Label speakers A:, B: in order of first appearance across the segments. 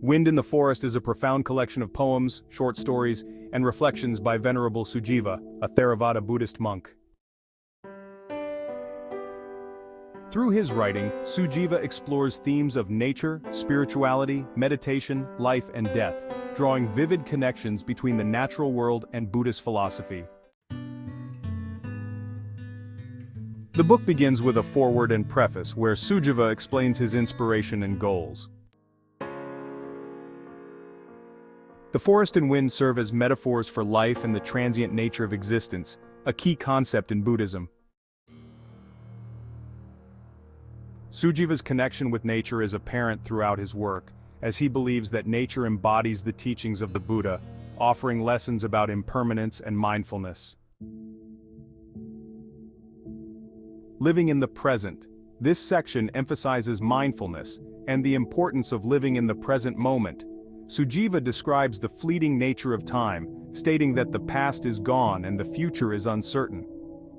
A: Wind in the Forest is a profound collection of poems, short stories, and reflections by Venerable Sujiva, a Theravada Buddhist monk. Through his writing, Sujiva explores themes of nature, spirituality, meditation, life, and death, drawing vivid connections between the natural world and Buddhist philosophy. The book begins with a foreword and preface where Sujiva explains his inspiration and goals. The forest and wind serve as metaphors for life and the transient nature of existence, a key concept in Buddhism. Sujiva's connection with nature is apparent throughout his work, as he believes that nature embodies the teachings of the Buddha, offering lessons about impermanence and mindfulness. Living in the present. This section emphasizes mindfulness and the importance of living in the present moment. Sujiva describes the fleeting nature of time, stating that the past is gone and the future is uncertain.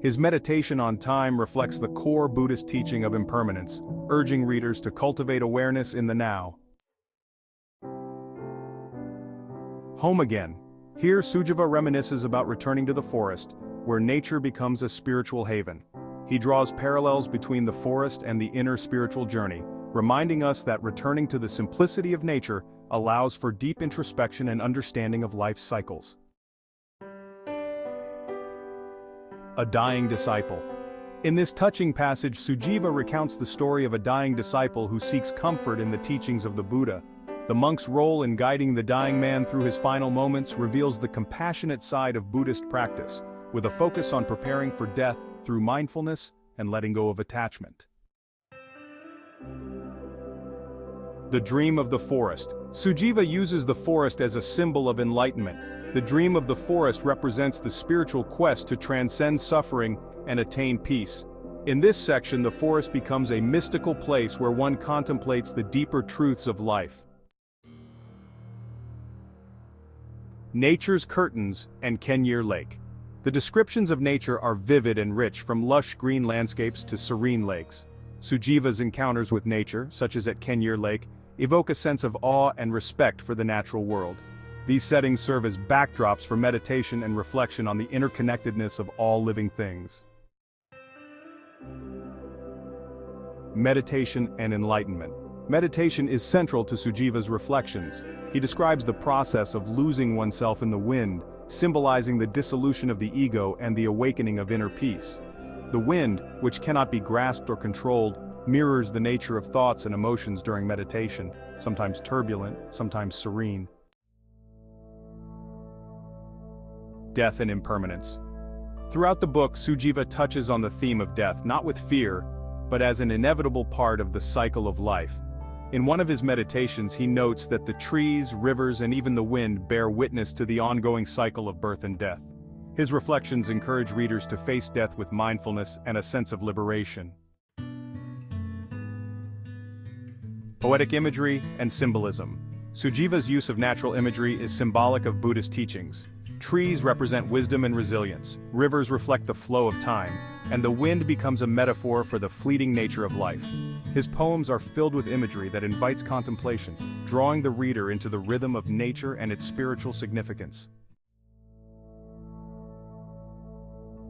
A: His meditation on time reflects the core Buddhist teaching of impermanence, urging readers to cultivate awareness in the now. Home again. Here Sujiva reminisces about returning to the forest, where nature becomes a spiritual haven. He draws parallels between the forest and the inner spiritual journey, reminding us that returning to the simplicity of nature allows for deep introspection and understanding of life's cycles. A dying disciple. In this touching passage, Sujiva recounts the story of a dying disciple who seeks comfort in the teachings of the Buddha. The monk's role in guiding the dying man through his final moments reveals the compassionate side of Buddhist practice, with a focus on preparing for death through mindfulness and letting go of attachment. The dream of the forest. Sujiva uses the forest as a symbol of enlightenment. The dream of the forest represents the spiritual quest to transcend suffering and attain peace. In this section, the forest becomes a mystical place where one contemplates the deeper truths of life. Nature's curtains and Kenyir Lake. The descriptions of nature are vivid and rich, from lush green landscapes to serene lakes. Sujiva's encounters with nature, such as at Kenyir Lake, evoke a sense of awe and respect for the natural world. These settings serve as backdrops for meditation and reflection on the interconnectedness of all living things. Meditation and enlightenment. Meditation is central to Sujiva's reflections. He describes the process of losing oneself in the wind, symbolizing the dissolution of the ego and the awakening of inner peace. The wind, which cannot be grasped or controlled, mirrors the nature of thoughts and emotions during meditation, sometimes turbulent, sometimes serene. Death and impermanence. Throughout the book, Sujiva touches on the theme of death, not with fear, but as an inevitable part of the cycle of life. In one of his meditations, he notes that the trees, rivers, and even the wind bear witness to the ongoing cycle of birth and death. His reflections encourage readers to face death with mindfulness and a sense of liberation. Poetic imagery and symbolism. Sujiva's use of natural imagery is symbolic of Buddhist teachings. Trees represent wisdom and resilience, rivers reflect the flow of time, and the wind becomes a metaphor for the fleeting nature of life. His poems are filled with imagery that invites contemplation, drawing the reader into the rhythm of nature and its spiritual significance.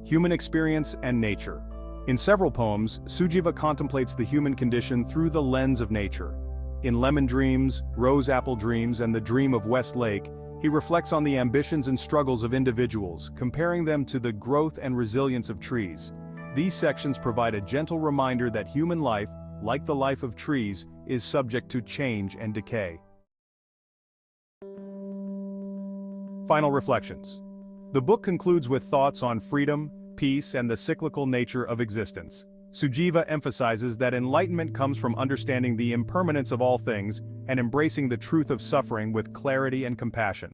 A: Human experience and nature. In several poems, Sujiva contemplates the human condition through the lens of nature. In Lemon Dreams, Rose Apple Dreams, and The Dream of West Lake, he reflects on the ambitions and struggles of individuals, comparing them to the growth and resilience of trees. These sections provide a gentle reminder that human life, like the life of trees, is subject to change and decay. Final reflections. The book concludes with thoughts on freedom, peace, and the cyclical nature of existence. Sujiva emphasizes that enlightenment comes from understanding the impermanence of all things and embracing the truth of suffering with clarity and compassion.